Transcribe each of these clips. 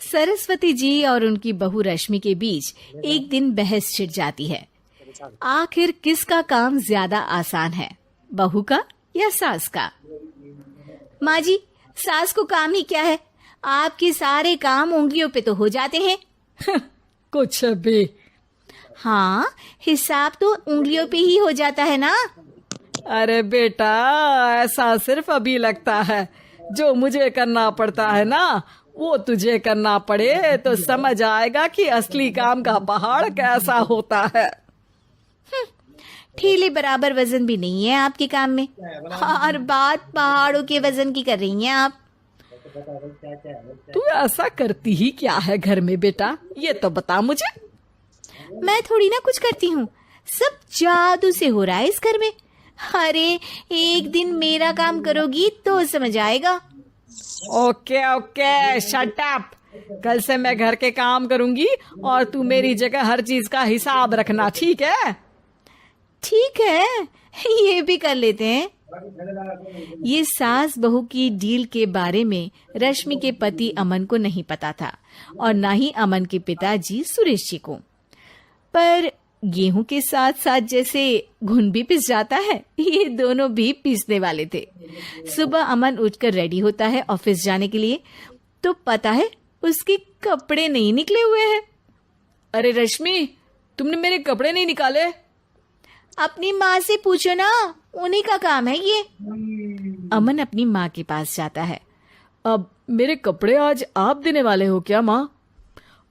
सरस्वती जी और उनकी बहू रश्मि के बीच एक दिन बहस छिड़ जाती है। आखिर किसका काम ज्यादा आसान है, बहू का या सास का? माँ जी, सास को काम ही क्या है, आपके सारे काम उंगलियों पे तो हो जाते हैं। कुछ भी। हाँ, हिसाब तो उंगलियों पे ही हो जाता है ना। अरे बेटा, ऐसा सिर्फ अभी लगता है। जो मुझे करना पड़ता है ना, वो तुझे करना पड़े तो समझ आएगा कि असली काम का पहाड़ कैसा होता है। ठेले बराबर वजन भी नहीं है आपके काम में, और बात पहाड़ों के वजन की कर रही हैं आप। तू ऐसा करती ही क्या है घर में बेटा, ये तो बता मुझे। मैं थोड़ी ना कुछ करती हूँ, सब जादू से हो रहा है इस घर में। अरे एक दिन मेरा काम करोगी तो समझ आएगा। Okay okay, shut up. कल से मैं घर के काम करूंगी और तू मेरी जगह हर चीज का हिसाब रखना, ठीक है? ठीक है, ये भी कर लेते हैं। ये सास बहू की डील के बारे में रश्मि के पति अमन को नहीं पता था, और ना ही अमन के पिताजी सुरेश जी को। पर गेहूं के साथ साथ जैसे घुन भी पिस जाता है, ये दोनों भी पीसने वाले थे। सुबह अमन उठकर रेडी होता है ऑफिस जाने के लिए, तो पता है उसके कपड़े नहीं निकले हुए हैं। अरे रश्मि, तुमने मेरे कपड़े नहीं निकाले? अपनी माँ से पूछो ना, उन्हीं का काम है ये। अमन अपनी माँ के पास जाता है। अब मेरे कपड़े आज आप देने वाले हो क्या माँ?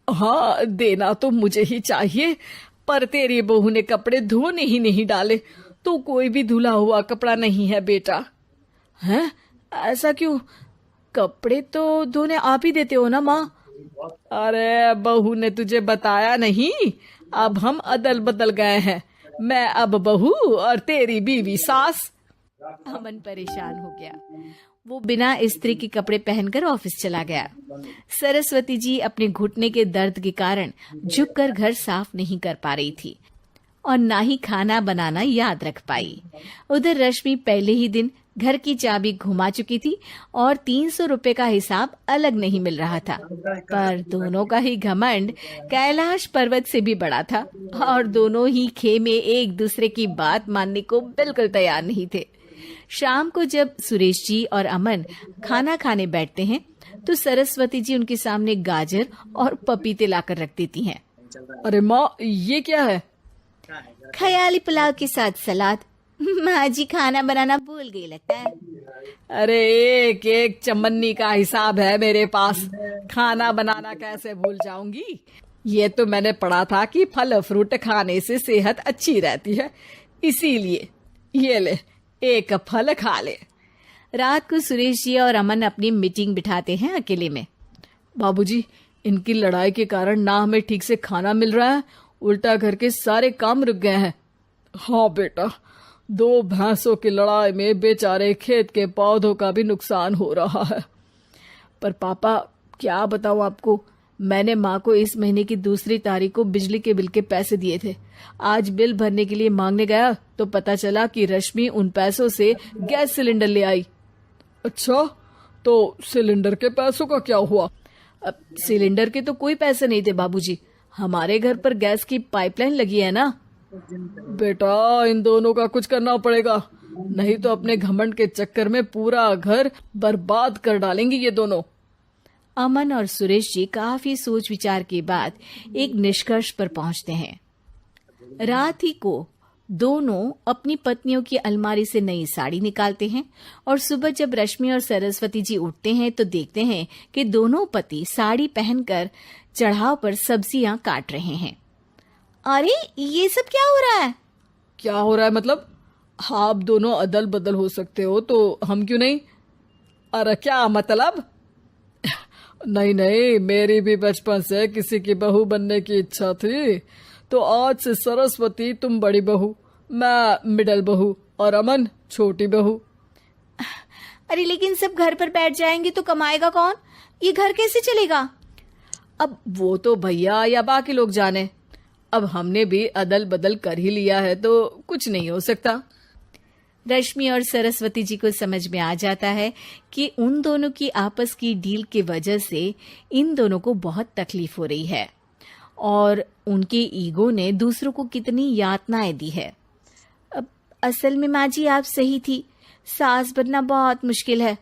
हाँ, देना तो मुझे ही चाहिए, पर तेरी बहू ने कपड़े धोने ही नहीं डाले, तो कोई भी धुला हुआ कपड़ा नहीं है बेटा। हैं? ऐसा क्यों? कपड़े तो धोने आप ही देते हो ना माँ? अरे बहू ने तुझे बताया नहीं, अब हम अदल बदल गए हैं। मैं अब बहू और तेरी बीवी सास। अमन परेशान हो गया। वो बिना इस्त्री के कपड़े पहनकर ऑफिस चला गया। सरस्वती जी अपने घुटने के दर्द के कारण झुककर घर साफ नहीं कर पा रही थी, और ना ही खाना बनाना याद रख पाई। उधर रश्मि पहले ही दिन घर की चाबी घुमा चुकी थी और 300 रुपए का हिसाब अलग नहीं मिल रहा था। पर दोनों का ही घमंड कैलाश पर्वत से भी बड़ा था, और दोनों ही खेमे एक दूसरे की बात मानने को बिल्कुल तैयार नहीं थे। शाम को जब सुरेश जी और अमन खाना खाने बैठते हैं, तो सरस्वती जी उनके सामने गाजर और पपीते लाकर रख देती हैं। अरे माँ, ये क्या है? ख्याली पुलाव के साथ सलाद। माँ जी खाना बनाना भूल गई लगता है। अरे एक एक चमन्नी का हिसाब है मेरे पास, खाना बनाना कैसे भूल जाऊंगी? ये तो मैंने पढ़ा था कि फल फ्रूट खाने से सेहत अच्छी रहती है, इसीलिए ये ले, एक फल खा ले। रात को सुरेश जी और अमन अपनी मीटिंग बिठाते हैं अकेले में। बाबूजी, इनकी लड़ाई के कारण ना हमें ठीक से खाना मिल रहा है, उल्टा घर के सारे काम रुक गए हैं। हाँ बेटा, 2 भैंसों की लड़ाई में बेचारे खेत के पौधों का भी नुकसान हो रहा है। पर पापा, क्या बताऊं आपको, मैंने माँ को इस महीने की 2 तारीख को बिजली के बिल के पैसे दिए थे। आज बिल भरने के लिए मांगने गया तो पता चला कि रश्मि उन पैसों से गैस सिलेंडर ले आई। अच्छा, तो सिलेंडर के पैसों का क्या हुआ? अब सिलेंडर के तो कोई पैसे नहीं थे बाबूजी, हमारे घर पर गैस की पाइपलाइन लगी है ना। बेटा, इन दोनों का कुछ करना पड़ेगा, नहीं तो अपने घमंड के चक्कर में पूरा घर बर्बाद कर डालेंगे ये दोनों। अमन और सुरेश जी काफी सोच विचार के बाद एक निष्कर्ष पर पहुंचते हैं। रात ही को दोनों अपनी पत्नियों की अलमारी से नई साड़ी निकालते हैं, और सुबह जब रश्मि और सरस्वती जी उठते हैं तो देखते हैं कि दोनों पति साड़ी पहनकर चढ़ाव पर सब्जियां काट रहे हैं। अरे ये सब क्या हो रहा है? क्या हो रहा है मतलब? आप दोनों अदल बदल हो सकते हो तो हम क्यों नहीं? अरे क्या मतलब? नहीं नहीं, मेरी भी बचपन से किसी की बहू बनने की इच्छा थी, तो आज से सरस्वती तुम बड़ी बहू, मैं मिडल बहू और अमन छोटी बहू। अरे लेकिन सब घर पर बैठ जाएंगे तो कमाएगा कौन? ये घर कैसे चलेगा? अब वो तो भैया या बाकी लोग जाने, अब हमने भी अदल बदल कर ही लिया है तो कुछ नहीं हो सकता। रश्मि और सरस्वती जी को समझ में आ जाता है कि उन दोनों की आपस की डील की वजह से इन दोनों को बहुत तकलीफ हो रही है और उनके ईगो ने दूसरों को कितनी यातनाएं दी है। अब असल में माँ जी आप सही थी, सास बनना बहुत मुश्किल है।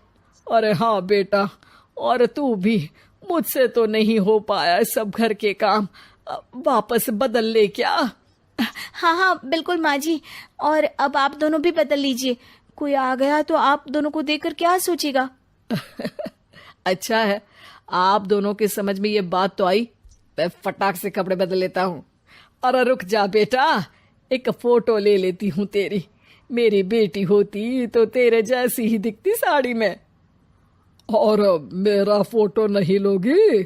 अरे हाँ बेटा, और तू भी, मुझसे तो नहीं हो पाया सब घर के काम, वापस बदल ले क्या? हाँ हाँ बिल्कुल माँ जी, और अब आप दोनों भी बदल लीजिए, कोई आ गया तो आप दोनों को देखकर क्या सोचेगा। अच्छा है, आप दोनों के समझ में ये बात तो आई। मैं फटाक से कपड़े बदल लेता हूँ। अरे रुक जा बेटा, एक फोटो ले लेती हूँ तेरी। मेरी बेटी होती तो तेरे जैसी ही दिखती साड़ी में। और मेरा फोटो नहीं लोगी?